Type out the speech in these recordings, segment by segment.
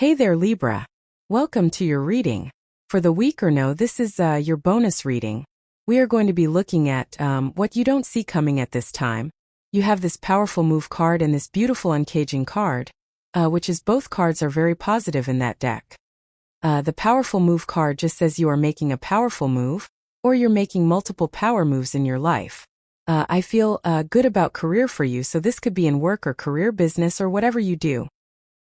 Hey there, Libra. Welcome to your reading. For the week or no, this is your bonus reading. We are going to be looking at what you don't see coming at this time. You have this powerful move card and this beautiful uncaging card, which is both cards are very positive in that deck. The powerful move card just says you are making a powerful move, or you're making multiple power moves in your life. I feel good about career for you, so this could be in work or career, business, or whatever you do.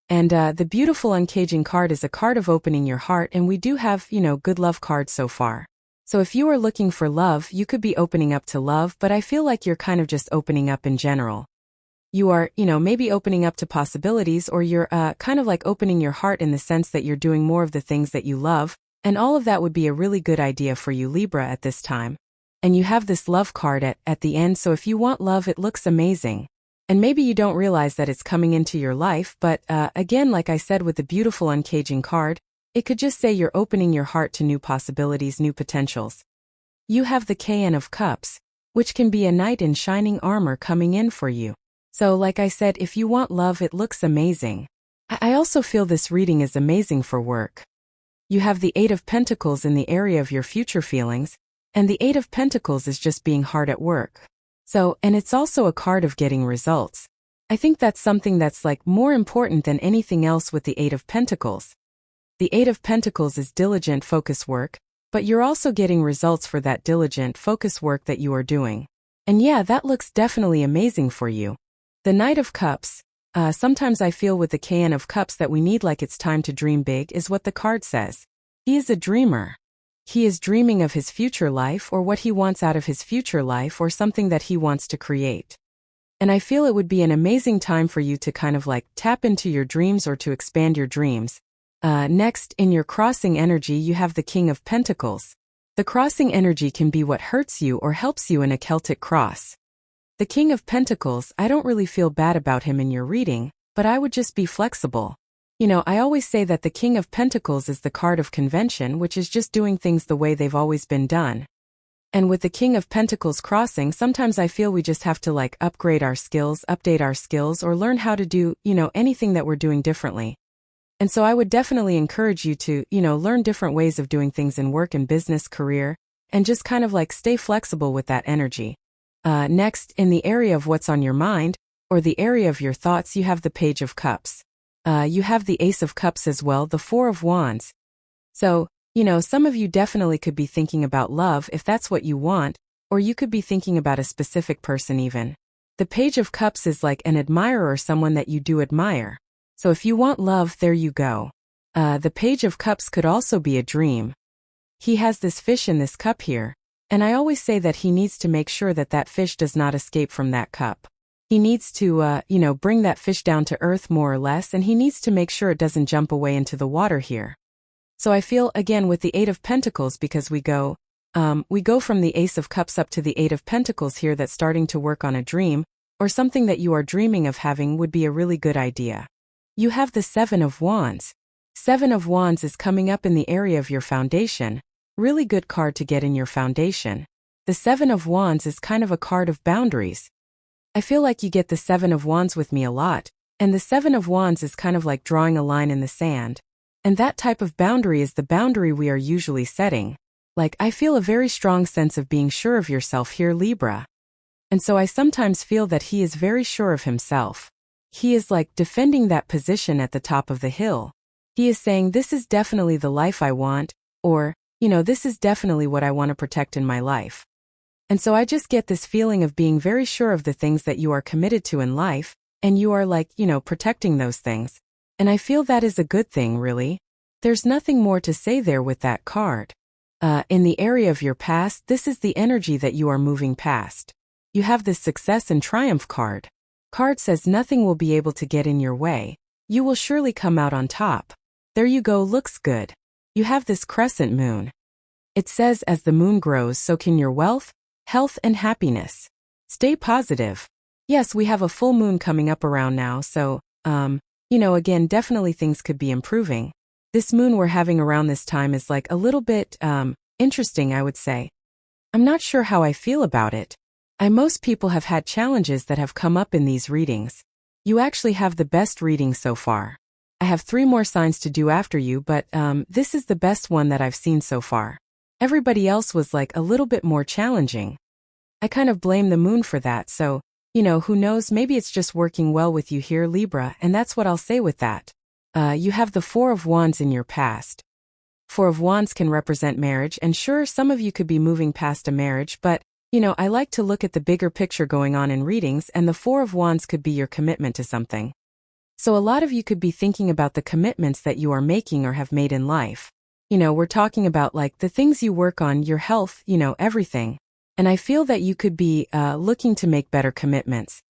And the beautiful uncaging card is a card of opening your heart, and we do have, good love cards so far. So if you are looking for love, you could be opening up to love, but I feel like you're kind of just opening up in general. You are, maybe opening up to possibilities, or you're kind of like opening your heart in the sense that you're doing more of the things that you love, and all of that would be a really good idea for you, Libra, at this time. And you have this love card at the end, so if you want love, it looks amazing. And maybe you don't realize that it's coming into your life, but again, like I said with the beautiful uncaging card, it could just say you're opening your heart to new possibilities, new potentials. You have the Knight of Cups, which can be a knight in shining armor coming in for you. So like I said, if you want love, it looks amazing. I also feel this reading is amazing for work. You have the Eight of Pentacles in the area of your future feelings, and the Eight of Pentacles is just being hard at work. So, and it's also a card of getting results. I think that's something that's like more important than anything else with the Eight of Pentacles. The Eight of Pentacles is diligent focus work, but you're also getting results for that diligent focus work that you are doing. And yeah, that looks definitely amazing for you. The Knight of Cups, sometimes I feel with the Knight of Cups that we need like it's time to dream big is what the card says. He is a dreamer. He is dreaming of his future life or what he wants out of his future life or something that he wants to create. And I feel it would be an amazing time for you to kind of like tap into your dreams or to expand your dreams. Next, in your crossing energy, you have the King of Pentacles. The crossing energy can be what hurts you or helps you in a Celtic cross. The King of Pentacles, I don't really feel bad about him in your reading, but I would just be flexible. I always say that the King of Pentacles is the card of convention, which is just doing things the way they've always been done. And with the King of Pentacles crossing, sometimes I feel we just have to like upgrade our skills, update our skills, or learn how to do, anything that we're doing differently. And so I would definitely encourage you to, learn different ways of doing things in work and business, career, and just kind of like stay flexible with that energy. Next, in the area of what's on your mind, or the area of your thoughts, you have the Page of Cups. You have the Ace of Cups as well, the Four of Wands. So, some of you definitely could be thinking about love if that's what you want, or you could be thinking about a specific person even. The Page of Cups is like an admirer or someone that you do admire. So if you want love, there you go. The Page of Cups could also be a dream. He has this fish in this cup here, and I always say that he needs to make sure that that fish does not escape from that cup. He needs to, bring that fish down to earth more or less, and he needs to make sure it doesn't jump away into the water here. So I feel, again, with the Eight of Pentacles, because we go from the Ace of Cups up to the Eight of Pentacles here, that's starting to work on a dream, or something that you are dreaming of having would be a really good idea. You have the Seven of Wands. Seven of Wands is coming up in the area of your foundation. Really good card to get in your foundation. The Seven of Wands is kind of a card of boundaries. I feel like you get the Seven of Wands with me a lot, and the Seven of Wands is kind of like drawing a line in the sand. And that type of boundary is the boundary we are usually setting. Like, I feel a very strong sense of being sure of yourself here, Libra. And so I sometimes feel that he is very sure of himself. He is like defending that position at the top of the hill. He is saying, this is definitely the life I want, or, this is definitely what I want to protect in my life. And so I just get this feeling of being very sure of the things that you are committed to in life, and you are like, protecting those things. And I feel that is a good thing, really. There's nothing more to say there with that card. In the area of your past, this is the energy that you are moving past. You have this Success and Triumph card. Card says nothing will be able to get in your way. You will surely come out on top. There you go, looks good. You have this Crescent Moon. It says as the moon grows, so can your wealth, health, and happiness. Stay positive. Yes, we have a full moon coming up around now, so, again, definitely things could be improving. This moon we're having around this time is like a little bit, interesting, I would say. I'm not sure how I feel about it. Most people have had challenges that have come up in these readings. You actually have the best reading so far. I have 3 more signs to do after you, but this is the best one that I've seen so far. Everybody else was like a little bit more challenging. I kind of blame the moon for that, so, who knows, maybe it's just working well with you here, Libra, and that's what I'll say with that. You have the 4 of Wands in your past. 4 of Wands can represent marriage, and sure, some of you could be moving past a marriage, but, I like to look at the bigger picture going on in readings, and the 4 of Wands could be your commitment to something. So a lot of you could be thinking about the commitments that you are making or have made in life. We're talking about like the things you work on, your health, everything. And I feel that you could be looking to make better commitments.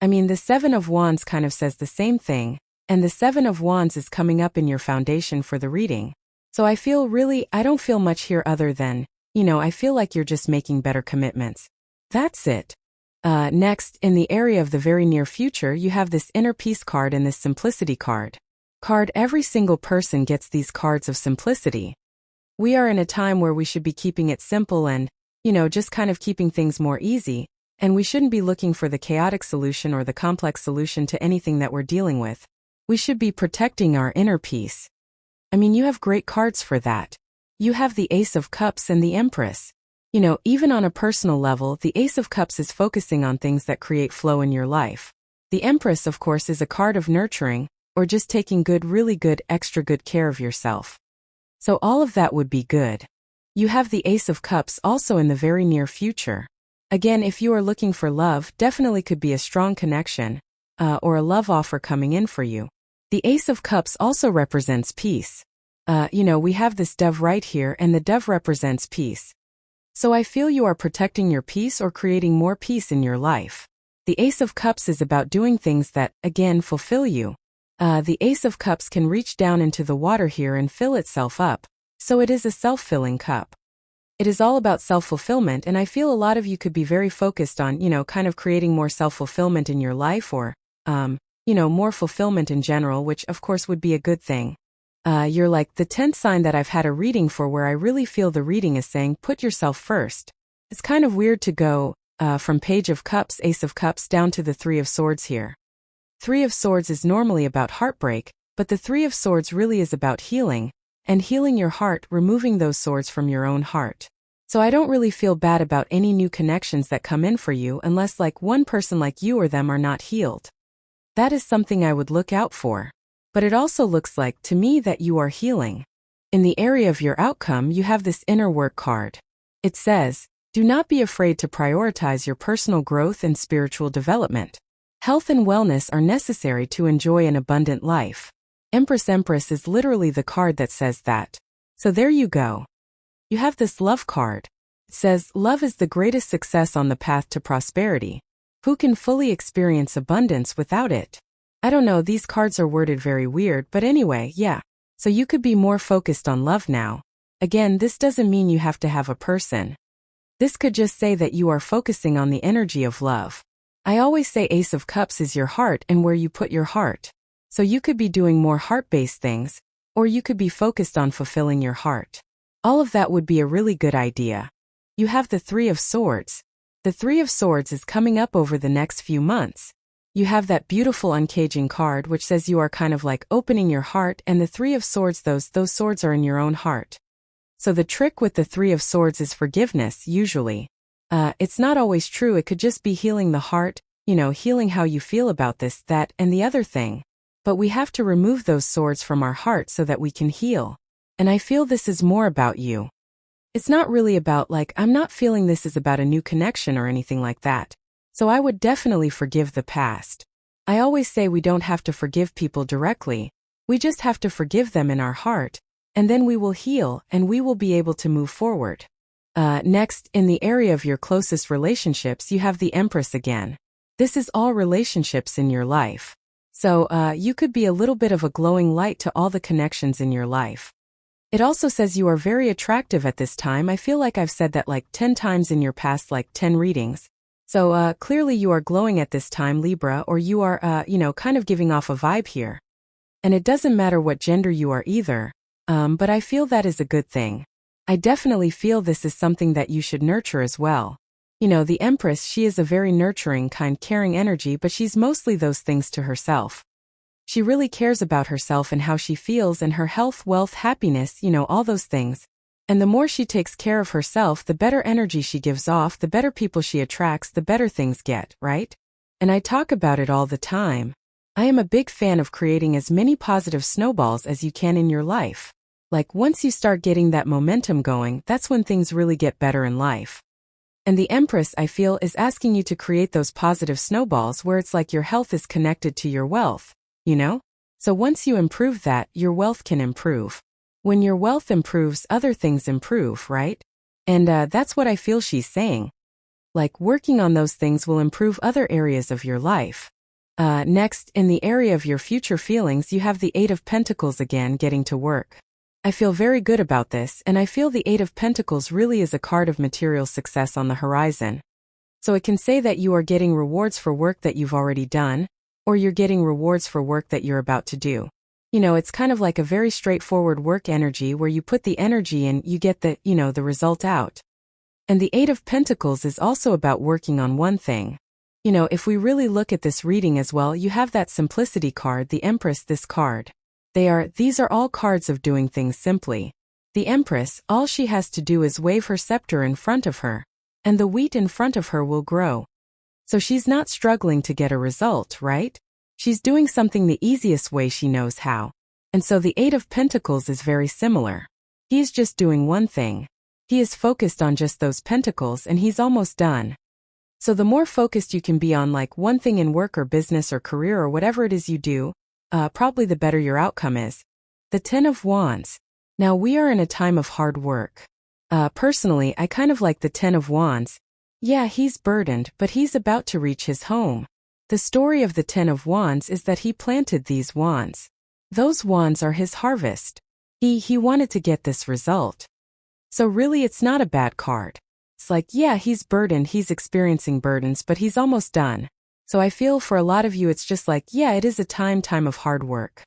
I mean, the 7 of Wands kind of says the same thing, and the 7 of Wands is coming up in your foundation for the reading. So I don't feel much here other than, I feel like you're just making better commitments. That's it. Next, in the area of the very near future, you have this inner peace card and this simplicity card. Every single person gets these cards of simplicity. We are in a time where we should be keeping it simple and, just kind of keeping things more easy, and we shouldn't be looking for the chaotic solution or the complex solution to anything that we're dealing with. We should be protecting our inner peace. I mean, you have great cards for that. You have the Ace of Cups and the Empress. Even on a personal level, the Ace of Cups is focusing on things that create flow in your life. The Empress, of course, is a card of nurturing, or just taking really good, extra good care of yourself. So all of that would be good. You have the Ace of Cups also in the very near future. Again, if you are looking for love, definitely could be a strong connection, or a love offer coming in for you. The Ace of Cups also represents peace. We have this dove right here, and the dove represents peace. So I feel you are protecting your peace or creating more peace in your life. The Ace of Cups is about doing things that, again, fulfill you. The Ace of Cups can reach down into the water here and fill itself up, so it is a self-filling cup. It is all about self-fulfillment, and I feel a lot of you could be very focused on, kind of creating more self-fulfillment in your life or, more fulfillment in general, which of course would be a good thing. You're like the 10th sign that I've had a reading for where I really feel the reading is saying put yourself first. It's kind of weird to go from Page of Cups, Ace of Cups down to the 3 of Swords here. 3 of Swords is normally about heartbreak, but the 3 of Swords really is about healing, and healing your heart, removing those swords from your own heart. So I don't really feel bad about any new connections that come in for you unless like one person like you or them are not healed. That is something I would look out for. But it also looks like to me that you are healing. In the area of your outcome, you have this inner work card. It says, do not be afraid to prioritize your personal growth and spiritual development. Health and wellness are necessary to enjoy an abundant life. Empress is literally the card that says that. So there you go. You have this love card. It says, love is the greatest success on the path to prosperity. Who can fully experience abundance without it? I don't know, these cards are worded very weird, but anyway, yeah. So you could be more focused on love now. Again, this doesn't mean you have to have a person. This could just say that you are focusing on the energy of love. I always say Ace of Cups is your heart and where you put your heart. So you could be doing more heart-based things, or you could be focused on fulfilling your heart. All of that would be a really good idea. You have the 3 of Swords. The 3 of Swords is coming up over the next few months. You have that beautiful uncaging card which says you are kind of like opening your heart, and the 3 of Swords, those swords are in your own heart. So the trick with the 3 of Swords is forgiveness, usually. It's not always true, it could just be healing the heart, healing how you feel about this, that, and the other thing. But we have to remove those swords from our heart so that we can heal. And I feel this is more about you. It's not really about I'm not feeling this is about a new connection or anything like that. So I would definitely forgive the past. I always say we don't have to forgive people directly, we just have to forgive them in our heart, and then we will heal and we will be able to move forward. Next, in the area of your closest relationships, you have the Empress again. This is all relationships in your life. So you could be a little bit of a glowing light to all the connections in your life. It also says you are very attractive at this time. I feel like I've said that 10 times in your past 10 readings. So clearly you are glowing at this time, Libra, or you are, kind of giving off a vibe here. And it doesn't matter what gender you are either, but I feel that is a good thing. I definitely feel this is something that you should nurture as well. The Empress, she is a very nurturing, kind, caring energy, but she's mostly those things to herself. She really cares about herself and how she feels and her health, wealth, happiness, all those things. And the more she takes care of herself, the better energy she gives off, the better people she attracts, the better things get, right? And I talk about it all the time. I am a big fan of creating as many positive snowballs as you can in your life. Like once you start getting that momentum going, that's when things really get better in life. And the Empress, I feel, is asking you to create those positive snowballs where it's like your health is connected to your wealth, So once you improve that, your wealth can improve. When your wealth improves, other things improve, right? And that's what I feel she's saying. Like working on those things will improve other areas of your life. Next, in the area of your future feelings, you have the Eight of Pentacles again getting to work. I feel very good about this, and I feel the Eight of Pentacles really is a card of material success on the horizon. So it can say that you are getting rewards for work that you've already done, or you're getting rewards for work that you're about to do. It's kind of like a very straightforward work energy where you put the energy in, you get the result out. And the Eight of Pentacles is also about working on one thing. If we really look at this reading as well, you have that simplicity card, the Empress, this card. These are all cards of doing things simply. The Empress, all she has to do is wave her scepter in front of her, and the wheat in front of her will grow. So she's not struggling to get a result, right? She's doing something the easiest way she knows how. And so the Eight of Pentacles is very similar. He's just doing one thing. He is focused on just those pentacles and he's almost done. So the more focused you can be on like one thing in work or business or career or whatever it is you do, probably the better your outcome is. The Ten of Wands. Now we are in a time of hard work. Personally, I kind of like the Ten of Wands. Yeah, he's burdened, but he's about to reach his home. The story of the Ten of Wands is that he planted these wands. Those wands are his harvest. He wanted to get this result. So really it's not a bad card. It's like, yeah, he's burdened, he's experiencing burdens, but he's almost done. So I feel for a lot of you it's just like, yeah, it is a time of hard work.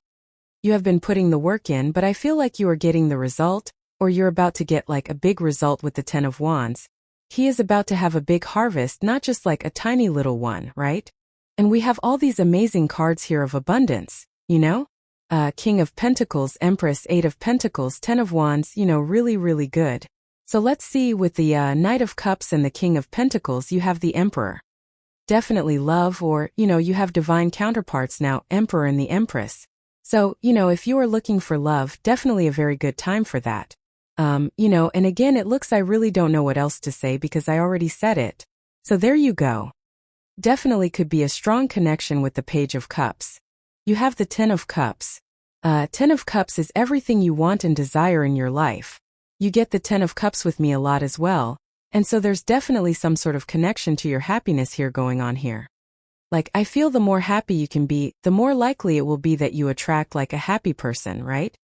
You have been putting the work in, but I feel like you are getting the result, or you're about to get like a big result with the Ten of Wands. He is about to have a big harvest, not just like a tiny little one, right? And we have all these amazing cards here of abundance, King of Pentacles, Empress, Eight of Pentacles, Ten of Wands, really, really good. So let's see with the Knight of Cups and the King of Pentacles, you have the Emperor. Definitely love, or, you have divine counterparts now, Emperor and the Empress. So, if you are looking for love, definitely a very good time for that. And again, it looks I really don't know what else to say because I already said it. So there you go. Definitely could be a strong connection with the Page of Cups. You have the Ten of Cups. Ten of Cups is everything you want and desire in your life. You get the Ten of Cups with me a lot as well. And so there's definitely some sort of connection to your happiness here going on here. Like, I feel the more happy you can be, the more likely it will be that you attract like a happy person, right?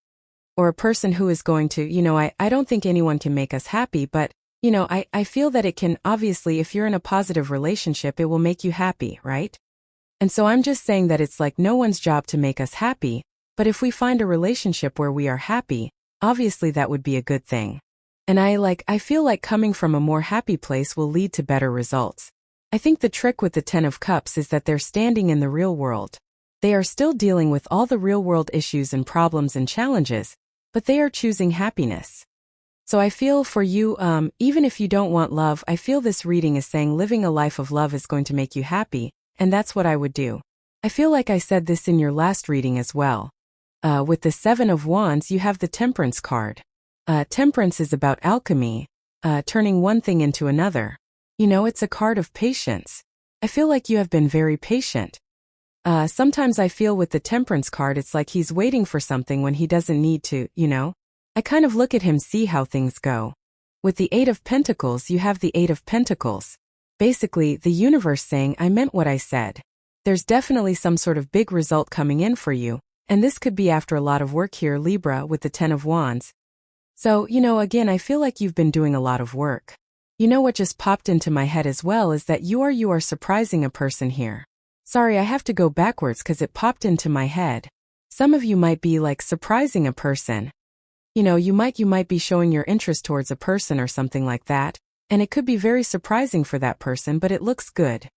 Or a person who is going to, I don't think anyone can make us happy, but, I feel that it can, obviously, if you're in a positive relationship, it will make you happy, right? And so I'm just saying that it's like no one's job to make us happy, but if we find a relationship where we are happy, obviously that would be a good thing. And I feel like coming from a more happy place will lead to better results. I think the trick with the Ten of Cups is that they're standing in the real world. They are still dealing with all the real world issues and problems and challenges, but they are choosing happiness. So I feel for you, even if you don't want love, I feel this reading is saying living a life of love is going to make you happy, and that's what I would do. I feel like I said this in your last reading as well. With the Seven of Wands, you have the Temperance card. Temperance is about alchemy, turning one thing into another. It's a card of patience. I feel like you have been very patient. Sometimes I feel with the Temperance card it's like he's waiting for something when he doesn't need to, I kind of look at him, see how things go. With the Eight of Pentacles, you have the Eight of Pentacles. Basically, the universe saying, I meant what I said. There's definitely some sort of big result coming in for you, and this could be after a lot of work here, Libra, with the Ten of Wands. So, again, I feel like you've been doing a lot of work. What just popped into my head as well is that you are surprising a person here. Sorry, I have to go backwards because it popped into my head. Some of you might be like surprising a person. You might be showing your interest towards a person or something like that, and it could be very surprising for that person, but it looks good.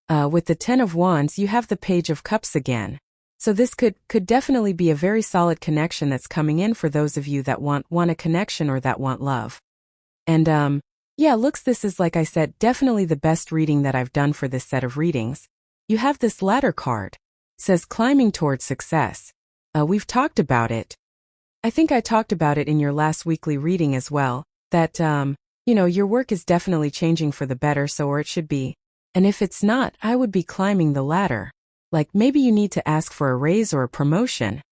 With the Ten of Wands, you have the Page of Cups again. So this could definitely be a very solid connection that's coming in for those of you that want a connection or that want love. And yeah, this is, like I said, definitely the best reading that I've done for this set of readings. You have this ladder card. It says climbing towards success. We've talked about it. I think I talked about it in your last weekly reading as well, that your work is definitely changing for the better, or it should be. And if it's not, I would be climbing the ladder. Like maybe you need to ask for a raise or a promotion.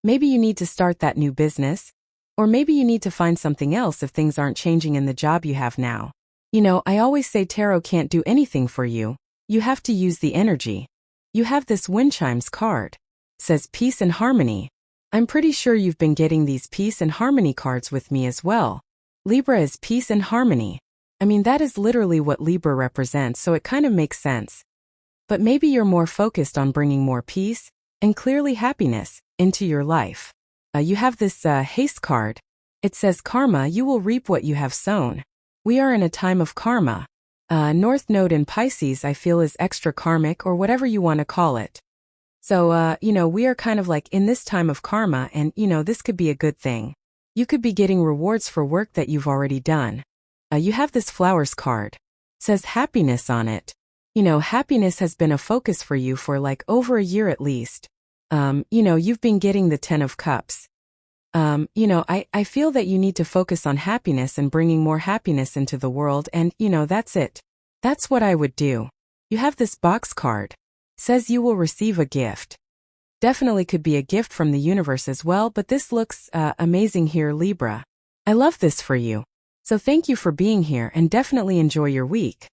Maybe you need to start that new business. Or maybe you need to find something else if things aren't changing in the job you have now. I always say tarot can't do anything for you. You have to use the energy. You have this wind chimes card. It says peace and harmony. I'm pretty sure you've been getting these peace and harmony cards with me as well. Libra is peace and harmony. I mean, that is literally what Libra represents, so it kind of makes sense. But maybe you're more focused on bringing more peace and clearly happiness into your life. You have this haste card. It says karma, you will reap what you have sown. We are in a time of karma. North Node in Pisces, I feel, is extra karmic or whatever you want to call it. So, we are kind of like in this time of karma, and, this could be a good thing. You could be getting rewards for work that you've already done. You have this flowers card. It says happiness on it. Happiness has been a focus for you for like over a year at least. You've been getting the 10 of Cups. I feel that you need to focus on happiness and bringing more happiness into the world, and, that's it. That's what I would do. You have this box card. It says you will receive a gift. Definitely could be a gift from the universe as well, but this looks amazing here, Libra. I love this for you. So thank you for being here and definitely enjoy your week.